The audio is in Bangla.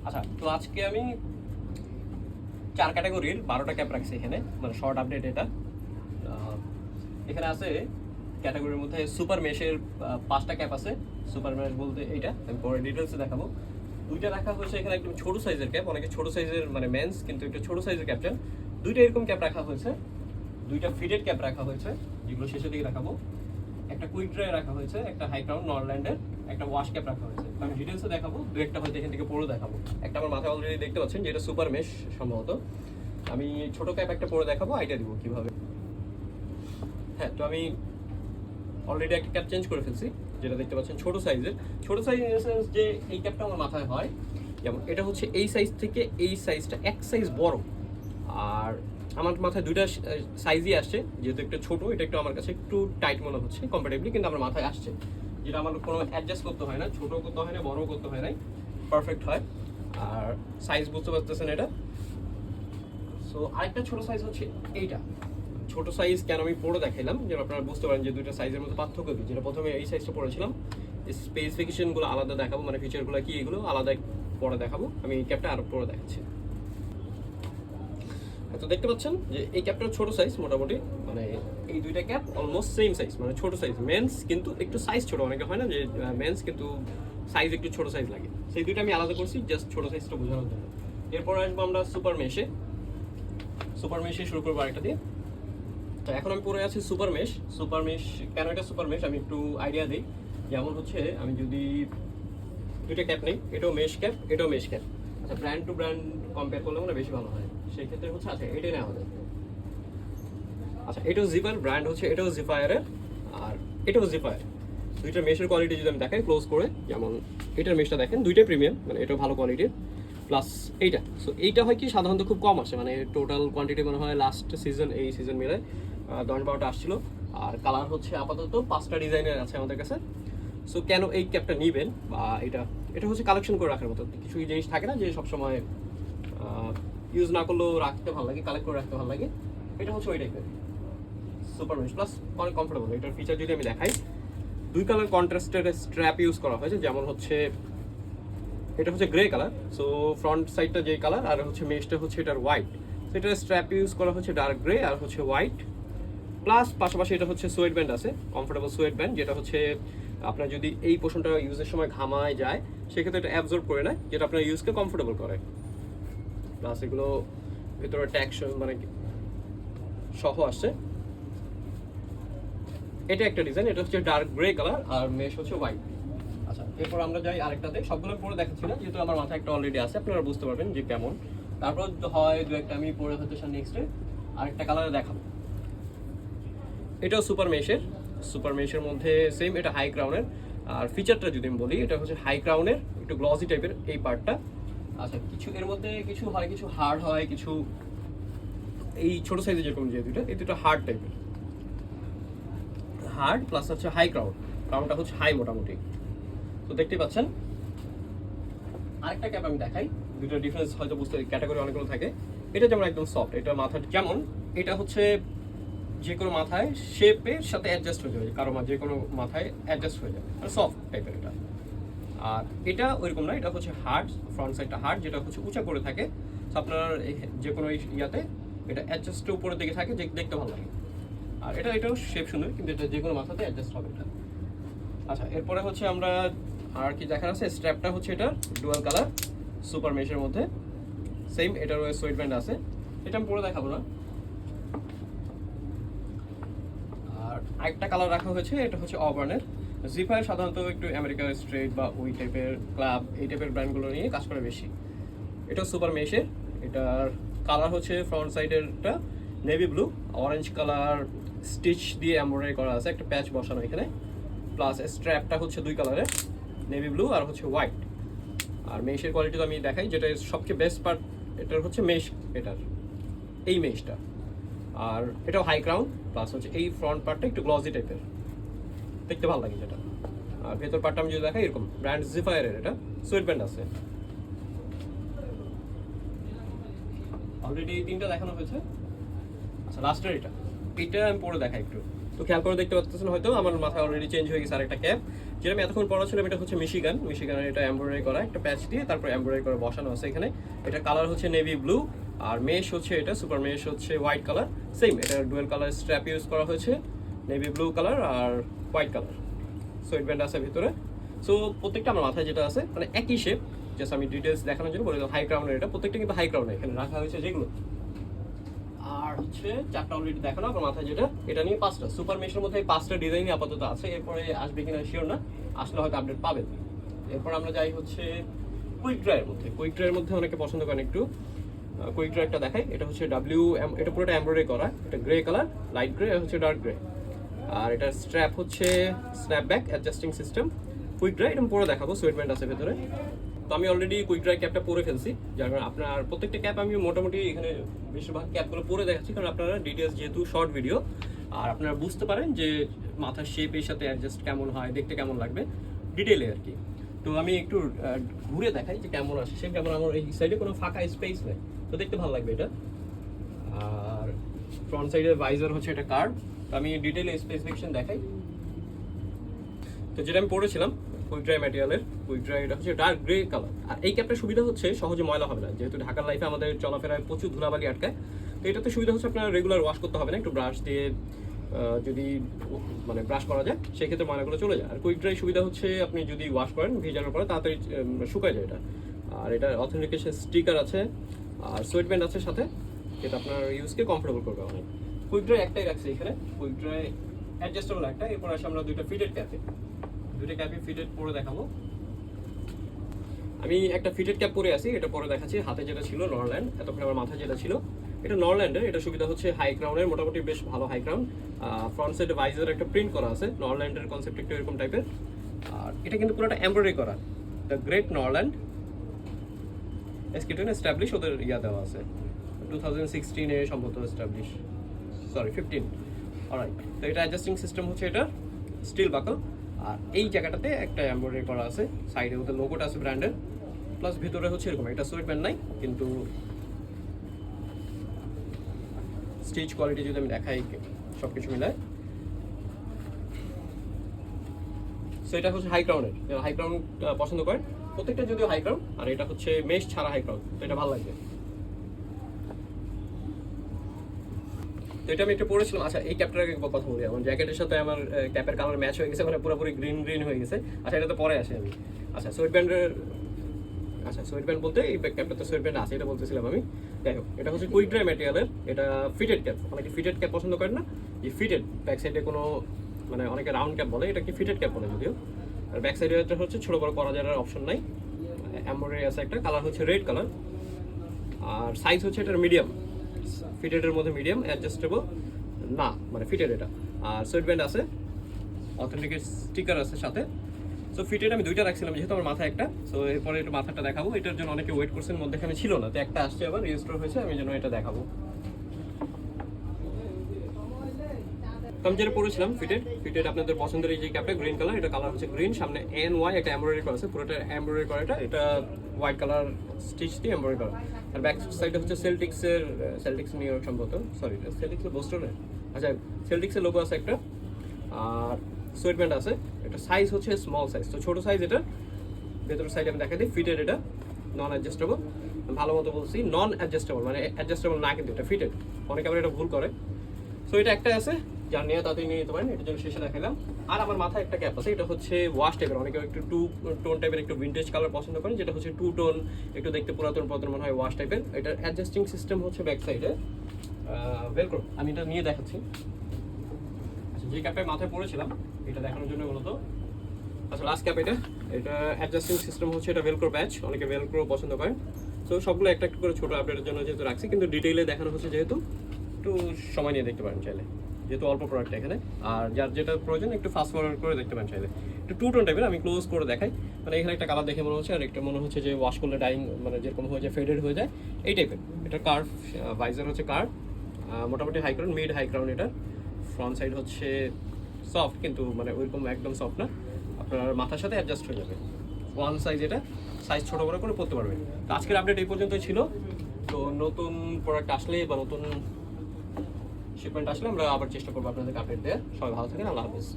আচ্ছা, তো আজকে আমি 4 ক্যাটাগরির 12টা ক্যাপ রাখছি এখানে, মানে শর্ট আপডেট এটা। এখানে আছে ক্যাটাগরির মধ্যে সুপার মেশের 5টা ক্যাপ আছে। সুপার মেশ বলতে এইটা আমি পরে ডিটেলসে দেখাবো। 2টা রাখা হয়েছে এখানে একদম ছোট সাইজের ক্যাপ, অনেকে ছোট সাইজের মানে মেন্স, কিন্তু একটু ছোট সাইজের ক্যাপ চান। 2টা এরকম ক্যাপ রাখা হয়েছে, 2টা ফিটেড ক্যাপ রাখা হয়েছে, যেগুলো শেষের দিকে দেখাবো। একটা কুইক ড্রাই রাখা হয়েছে, একটা হাই ক্রাউন নরল্যান্ডের, একটা ওয়াশ ক্যাপ রাখা হয়েছে। আমি ডিটেলসে দেখাবো, দু একটা হয়তো এখান থেকে পরে দেখাবো। একটা আমার মাথায় অলরেডি দেখতে পাচ্ছেন, যেটা সুপার মেশ সম্ভবত। আমি ছোট ক্যাপ একটা পরে দেখাবো, আইডিয়া দিব কিভাবে। হ্যাঁ, তো আমি অলরেডি একটা ক্যাপ চেঞ্জ করে ফেলছি, যেটা দেখতে পাচ্ছেন ছোট সাইজের। ছোট সাইজ ইন দ্য সেন্স যে এই ক্যাপটা আমার মাথায় হয়, যেমন এটা হচ্ছে এই সাইজ থেকে এই সাইজটা এক সাইজ বড়। আর আমার মাথায় 2টা সাইজই আসছে, যেহেতু একটু ছোট, এটা একটু আমার কাছে একটু টাইট মনে হচ্ছে কম্পারেটিভলি, কিন্তু আমার মাথায় আসছে, যেটা আমার কোনো অ্যাডজাস্ট করতে হয় না, ছোটো করতে হয় না, বড়ও করতে হয় নাই, পারফেক্ট হয়। আর সাইজ বুঝতে পারতেছেন এটা। সো আরেকটা ছোট সাইজ হচ্ছে এইটা। ছোট সাইজ কেন আমি পরে দেখাইলাম, যেন আপনারা বুঝতে পারেন যে 2টা সাইজের মধ্যে পার্থক্য কি। যেটা প্রথমে এই সাইজটা পড়েছিলাম, স্পেসিফিকেশনগুলো আলাদা দেখাবো, মানে ফিচারগুলো কি এগুলো আলাদা পরে দেখাবো। আমি এই ক্যাপটা আরও পরে দেখাচ্ছি। তো দেখতে পাচ্ছেন যে এই ক্যাপটার ছোট সাইজ মোটামুটি, মানে এই 2টা ক্যাপ অলমোস্ট সেম সাইজ, মানে ছোট সাইজ মেন্স, কিন্তু একটু সাইজ ছোট। অনেকে হয় না যে মেন্স কিন্তু সাইজ একটু ছোট সাইজ লাগে, সেই 2টা আমি আলাদা করছি জাস্ট ছোট সাইজটা বোঝানোর জন্য। এরপর আসবো আমরা সুপার মেশে। সুপার মেশে শুরু করবো আরেকটা দিয়ে। তো এখন আমি পরে আছি সুপার মেশ। সুপার মেশ কেন এটা সুপার মেশ আমি একটু আইডিয়া দিই। যেমন হচ্ছে আমি যদি 2টা ক্যাপ নেই, এটাও মেশ ক্যাপ, এটাও মেশ ক্যাপ। আচ্ছা, ব্র্যান্ড টু ব্র্যান্ড কম্পেয়ার করলে মানে বেশি ভালো হয়। সেই ক্ষেত্রে হচ্ছে আচ্ছা এটাই নেওয়া যায়। আচ্ছা, এটাও জিপার ব্র্যান্ড হচ্ছে, এটাও জিফায়ারের, আর এটাও জিফায়ার। 2টা মেশের কোয়ালিটি যদি আমি দেখাই ক্লোজ করে, যেমন এটার মেশটা দেখেন, 2টাই প্রিমিয়াম, মানে এটাও ভালো কোয়ালিটির। প্লাস এইটা, সো এইটা হয় কি সাধারণত খুব কম আসে, মানে টোটাল কোয়ান্টিটি মনে হয় লাস্ট সিজন এই সিজন মিলে 10-12টা আসছিল। আর কালার হচ্ছে আপাতত 5টা ডিজাইনের আছে আমাদের কাছে। সো কেন এই ক্যাপটা নিবেন, বা এটা এটা হচ্ছে কালেকশন করে রাখার মতো। কিছু জিনিস থাকে না যে সবসময় ইউজ না করলেও রাখতে ভালো লাগে, কালেক্ট করে রাখতে ভালো লাগে। এটা হচ্ছে ওই টাইপের সুপার মেশ, প্লাস অনেক কমফোর্টেবল। এটার ফিচার যদি আমি দেখাই, 2 কালার কন্ট্রাস্টের স্ট্র্যাপ ইউজ করা হয়েছে। যেমন হচ্ছে এটা হচ্ছে গ্রে কালার, সো ফ্রন্ট সাইডটা যে কালার, আর হচ্ছে মেশটা হচ্ছে এটার হোয়াইট। সো এটার স্ট্র্যাপ ইউজ করা হচ্ছে ডার্ক গ্রে আর হচ্ছে হোয়াইট। প্লাস পাশাপাশি এটা হচ্ছে সোয়েট ব্যান্ড আছে, কমফোর্টেবল সোয়েট ব্যান্ড, যেটা হচ্ছে আপনার যদি এই পোর্শনটা ইউজের সময় ঘামায় যায়, সেক্ষেত্রে এটা অ্যাবজর্ব করে নেয়, যেটা আপনার ইউজকে কমফোর্টেবল করে। প্লাস এগুলো ভেতরে ট্যাক্স মানে সহ আসছে। এটা একটা ডিজাইন, এটা হচ্ছে ডার্ক গ্রে কালার আর মেশ হচ্ছে হোয়াইট। আচ্ছা, এরপর আমরা যাই আরেকটাতে। সবগুলো পরে দেখাচ্ছি না, যেহেতু আমার মাথায় একটা অলরেডি আছে, আপনারা বুঝতে পারবেন যে কেমন। তারপর হয় 2-একটা আমি পরে হতে নেক্সটে আরেকটা কালারে দেখাবো। এটাও সুপার মেশের। সুপার মেশের মধ্যে সেম, এটা হাই ক্রাউনের। আর ফিচারটা যদি আমি বলি, এটা হচ্ছে হাই ক্রাউনের, একটু গ্লসি টাইপের এই পার্টটা। আচ্ছা, কিছু এর মধ্যে কিছু হয়, কিছু হার্ড হয়, কিছু এই ছোট সাইজের যেরকম যে 2টা, এই 2টা হার্ড টাইপের। হার্ড প্লাস হচ্ছে হাই ক্রাউন, ক্রাউনটা হচ্ছে হাই মোটামুটি। তো দেখতে পাচ্ছেন। আরেকটা ক্যাপ আমি দেখাই, 2টা ডিফারেন্স হয়তো বুঝতে, ক্যাটাগরি অনেকগুলো থাকে। এটা যেমন একদম সফট, এটা মাথা যেমন, এটা হচ্ছে যে কোনো মাথায় শেপের সাথে অ্যাডজাস্ট হয়ে যাবে, কারো যে কোনো মাথায় অ্যাডজাস্ট হয়ে যাবে, মানে সফট টাইপের এটা। আর এটা ওইরকম না, এটা হচ্ছে হার্ড, ফ্রন্ট সাইডটা হার্ড, যেটা হচ্ছে উঁচা করে থাকে। তো আপনার যে কোনো ইয়াতে এটা অ্যাডজাস্টের উপরের দিকে থাকে, যে দেখতে ভালো লাগে। আর এটাও শেপ সুন্দর, কিন্তু এটা যে কোনো মাথাতে অ্যাডজাস্ট হবে এটা। আচ্ছা, এরপরে হচ্ছে আমরা আর কি দেখার আছে, স্ট্র্যাপটা হচ্ছে এটা ডুয়াল কালার সুপার মেশের মধ্যে, সেম এটারও সোয়েট ব্যান্ড আছে। এটা আমি পরে দেখাবো না। আর আরেকটা কালার রাখা হয়েছে, এটা হচ্ছে অবার্নের। জিফায়ার সাধারণত একটু আমেরিকার স্ট্রেট বা ওই টাইপের ক্লাব, এই টাইপের ব্র্যান্ডগুলো নিয়ে কাজ করে বেশি। এটাও সুপার মেশের। এটার কালার হচ্ছে ফ্রন্ট সাইডেরটা navy blue, orange colour stitch দিয়ে এমব্রয়ডারি করা আছে, একটা প্যাচ বসানো এখানে। প্লাস স্ট্র্যাপটা হচ্ছে 2 কালারের, নেভি ব্লু আর হচ্ছে হোয়াইট। আর মেশের কোয়ালিটি তো আমি দেখাই, যেটা সবচেয়ে বেস্ট পার্ট এটার হচ্ছে মেশ, এটার এই মেশটা। আর এটাও হাই ক্রাউন, প্লাস হচ্ছে এই ফ্রন্ট পার্টটা একটু গ্লসি টাইপের, দেখতে ভালো লাগে যেটা। আর ভেতর পার্টটা আমি যদি দেখাই, এরকম ব্র্যান্ড জিফায়ারের, এটা সুইট ব্যান্ড আছে। অলরেডি 3টা দেখানো হয়েছে। আচ্ছা, লাস্টের এটা আমি পরে দেখাই একটু। তো খেয়াল করে দেখতে পাচ্ছেন হয়তো আমার মাথায় অলরেডি চেঞ্জ হয়ে গেছে আরেকটা ক্যাপ, যেটা আমি এতক্ষণ পড়া ছিল। এটা হচ্ছে মিশিগানের এটা এমব্রয়ডারি করা একটা প্যাচ দিয়ে তারপর এমব্রয়ডারি করে বসানো আছে এখানে। এটা কালার হচ্ছে নেভি ব্লু, আর মেশ হচ্ছে এটা সুপার মেশ হচ্ছে হোয়াইট কালার। সেম এটা ডুয়েল কালার স্ট্র্যাপ ইউজ করা হয়েছে, নেভি ব্লু কালার আর হোয়াইট কালার। সোয়েট ব্যান্ড আছে ভিতরে। সো প্রত্যেকটা আমার মাথায় যেটা আছে মানে একই শেপ, জাস্ট আমি ডিটেলস দেখানোর জন্য বলে দিলাম হাই ক্রাউনের। এটা প্রত্যেকটা কিন্তু হাই ক্রাউন এখানে রাখা হয়েছে যেগুলো। আর হচ্ছে চারটা অলরেডি দেখানো আমার মাথায় যেটা, এটা নিয়ে 5টা সুপার মেশের মধ্যে 5টা ডিজাইনই আপাতত আছে। এরপরে আসবে কিনা শিওর না, আসলে হয়তো আপডেট পাবেন। এরপর আমরা যাই হচ্ছে কুইক ড্রাইয়ের মধ্যে। কুইক ড্রাইয়ের মধ্যে অনেকে পছন্দ করেন একটু কুইক ড্রাই একটা দেখাই। এটা হচ্ছে এটা পুরোটা এমব্রয়ডারি করা, এটা গ্রে কালার, লাইট গ্রে হচ্ছে ডার্ক গ্রে। আর এটার স্ট্র্যাপ হচ্ছে snapback adjusting system. Quick dry এটা পরে দেখাবো, সোয়েট ব্যান্ড আছে ভেতরে। তো আমি অলরেডি কুইক ড্রাই ক্যাপটা পরে ফেলছি, যার কারণে আপনার প্রত্যেকটা ক্যাপ আমি মোটামুটি এখানে বেশিরভাগ ক্যাপগুলো পরে দেখাচ্ছি, কারণ আপনারা ডিটেলস যেহেতু শর্ট ভিডিও, আর আপনারা বুঝতে পারেন যে মাথার শেপের সাথে অ্যাডজাস্ট কেমন হয়, দেখতে কেমন লাগবে ডিটেলে আর কি। তো আমি একটু ঘুরে দেখাই যে কেমন আসে শেপ। কেমন আমার এই সাইডে কোনো ফাঁকা স্পেস নেই, তো দেখতে ভালো লাগবে এটা। আর ফ্রন্ট সাইডের ভাইজার হচ্ছে এটা কার্ভ। তো আমি ডিটেলে স্পেসিফিকেশন দেখাই। তো যেটা আমি পড়েছিলাম কুইক ড্রাই ম্যাটেরিয়ালের, কুইক ড্রাই এটা হচ্ছে ডার্ক গ্রে কালার। আর এই ক্যাপটার সুবিধা হচ্ছে সহজে ময়লা হবে না, যেহেতু ঢাকার লাইফে আমাদের চলাফেরায় প্রচুর ধুলাবালি আটকায়। তো এটাতে সুবিধা হচ্ছে আপনার রেগুলার ওয়াশ করতে হবে না, একটু ব্রাশ দিয়ে যদি মানে ব্রাশ করা যায় সেক্ষেত্রে ময়লাগুলো চলে যায়। আর কুইক ড্রাই সুবিধা হচ্ছে আপনি যদি ওয়াশ করেন ভিজানোর পরে তাড়াতাড়ি শুকায় যায় এটা। আর এটা অথেন্টিকেশন স্টিকার আছে আর সোয়েট ব্যান্ড আছে সাথে, এটা আপনার ইউজকে কমফোর্টেবল করবে অনেক। কুইক ড্রাই একটাই রাখছে এখানে, কুইক ড্রাই অ্যাডজাস্টেবল একটা। এরপর আসে আমরা দুইটা ফিটেড ক্যাপে, দুইটা ক্যাপে ফিটেড পরে দেখাবো। আমি একটা ফিটেড ক্যাপ পরে আছি, এটা পরে দেখাচ্ছি। হাতে যেটা ছিল নরল্যান্ড, এতক্ষণ আমার মাথায় যেটা ছিল এটা নরল্যান্ডের। এটা সুবিধা হচ্ছে হাই ক্রাউনের, মোটামুটি বেশ ভালো হাই ক্রাউন। ফ্রন্ট সাইডে ভাইজার একটা প্রিন্ট করা আছে, নরল্যান্ডের কনসেপ্ট একটু এরকম টাইপের। আর এটা কিন্তু পুরোটা এমব্রয়ডারি করা, দ্য গ্রেট নরল্যান্ড এসকে10 এস্টাবলিশ ওদের ইয়া দেওয়া আছে 2016 সম্ভবত এস্টাবলিশ, সরি 15। অলরাইট, তো এটা অ্যাডজাস্টিং সিস্টেম হচ্ছে এটা স্টিল বাকল। আর এই জায়গাটাতে একটা এমব্রয়ডারি করা আছে, সাইডে ওদের লোগোটা আছে ব্র্যান্ডের, প্লাস ভিতরে হচ্ছে এরকম একটা সোয়েট ব্যান্ড নাই, কিন্তু স্টিচ কোয়ালিটি যদি আমি দেখাই সব কিছু মিলায়। সো এটা হচ্ছে হাই ক্রাউনের, হাই ক্রাউন পছন্দ করেন প্রত্যেকটা, যদিও হাই ক্রাউন। আর এটা হচ্ছে মেশ ছাড়া হাই ক্রাউন, তো এটা ভালো লাগবে। তো এটা আমি একটু পরেছিলাম। আচ্ছা, এই ক্যাপটার আগে কথা বলি। আমার জ্যাকেটের সাথে আমার ক্যাপের কালার ম্যাচ হয়ে গেছে, মানে পুরোপুরি গ্রিন গ্রিন হয়ে গেছে। আচ্ছা, এটা তো পরে আসে আমি। আচ্ছা, সোয়েট ব্যান্ডের, আচ্ছা সোয়েট ব্যান্ড বলতে এই ক্যাপটা তো সোয়েট ব্যান্ড আছে, এটা বলতেছিলাম আমি। যাই হোক, এটা হচ্ছে কুইক ড্রাই ম্যাটেরিয়ালের, এটা ফিটেড ক্যাপ। অনেকে ফিটেড ক্যাপ পছন্দ করেন না, এই ফিটেড ব্যাক সাইডে কোনো মানে অনেকে রাউন্ড ক্যাপ বলে, এটা কি ফিটেড ক্যাপ বলে যদিও। আর ব্যাক সাইডে হচ্ছে ছোটো বড় করা যাওয়ার অপশন নাই, এমব্রয়ডারি আছে একটা, কালার হচ্ছে রেড কালার। আর সাইজ হচ্ছে এটার মিডিয়াম, ফিটেডের মধ্যে মিডিয়াম, অ্যাডজাস্টেবল না মানে ফিটেড এটা। আর সোয়েট ব্যান্ড আছে, অথেন্টিকেট স্টিকার আছে সাথে। সো ফিটেড আমি দুইটা রাখছিলাম যেহেতু আমার মাথায় একটা। সো এরপরে একটু মাথাটা দেখাবো। এটার জন্য অনেকে ওয়েট করছেন, মধ্যেখানে ছিল না, তো একটা আসছে আবার রেজিস্টার হয়েছে, আমি যেন এটা দেখাবো। আমি যেটা পরেছিলাম ফিটেড আপনাদের পছন্দের এই যে ক্যাপটা গ্রিন কালার, এটা কালার হচ্ছে গ্রিন, সামনে NY একটা এমব্রয়ডারি করা আছে, পুরোটা এমব্রয়ডারি করা। এটা হোয়াইট কালার স্টিচ দিয়ে এমব্রয়ডারি করা। আর ব্যাক সাইডে হচ্ছে সেলটিক্স নিউ ইয়র্ক সম্ভবত, সরি সেলটিক্সের বোস্টনের, আচ্ছা সেলটিক্সের লোগো আছে একটা। আর সোয়েট ব্যান্ড আছে, এটা সাইজ হচ্ছে স্মল সাইজ, তো ছোটো সাইজ। এটা ভেতরের সাইডে আমি দেখা দিই, ফিটেড, এটা নন অ্যাডজাস্টেবল। ভালো মতো বলছি নন অ্যাডজাস্টেবল, মানে অ্যাডজাস্টেবল না কিন্তু এটা ফিটেড, অনেকে আবার এটা ভুল করে। সো এটা একটা আছে, যার নিয়ে তাড়াতাড়ি নিয়ে নিতে পারেন, এটার জন্য শেষে দেখালাম। আর আমার মাথায় একটা ক্যাপ আছে, এটা হচ্ছে ওয়াশ টাইপের, অনেকে একটু টু টোন টাইপের একটু ভিন্টেজ কালার পছন্দ করেন, যেটা হচ্ছে টু টোন, একটু দেখতে পুরাতন মনে হয়, ওয়াশ টাইপের। এটার অ্যাডজাস্টিং সিস্টেম হচ্ছে ব্যাক সাইডে ভেলক্রো। আমি এটা নিয়ে দেখাচ্ছি। আচ্ছা, যে ক্যাপটা মাথায় পরেছিলাম এটা দেখানোর জন্য মূলত। আচ্ছা, লাস্ট ক্যাপ এটা অ্যাডজাস্টিং সিস্টেম হচ্ছে এটা ভেলক্রো প্যাচ, অনেকে ভেলক্রো পছন্দ করেন। সো সবগুলো একটা একটা করে ছোটো আপডেটের জন্য যেহেতু রাখছি, কিন্তু ডিটেইলে দেখানো হচ্ছে যেহেতু একটু সময় নিয়ে দেখতে পারেন চাইলে, যেহেতু অল্প প্রোডাক্ট এখানে। আর যার যেটা প্রয়োজন একটু ফাস্ট ফরওয়ার্ড করে দেখতে পারেন চাইলে। একটু টু টোন টাইপের, আমি ক্লোজ করে দেখাই। মানে এখানে একটা কালার দেখে মনে হচ্ছে, আর একটা মনে হচ্ছে যে ওয়াশ করলে ডাইং মানে যেরকম হয়ে যায়, ফেডেড হয়ে যায়, এই টাইপের। এটা কার্ভ, ভাইজার হচ্ছে কার্ভ, মোটামুটি high crown, mid high crown. এটা ফ্রন্ট সাইড হচ্ছে সফট, কিন্তু মানে ওইরকম একদম সফট না, আপনার মাথার সাথে অ্যাডজাস্ট হয়ে যাবে। ওয়ান সাইজ, এটা সাইজ ছোটো বড়ো করে পড়তে পারবেন। তো আজকের আপডেট এই পর্যন্তই ছিল। তো নতুন প্রোডাক্ট আসলে বা নতুন শিপমেন্ট আসলে আমরা আবার চেষ্টা করবো আপনাদেরকে আপডেট দেওয়ার। সবাই ভালো থাকেন, আল্লাহ হাফেজ।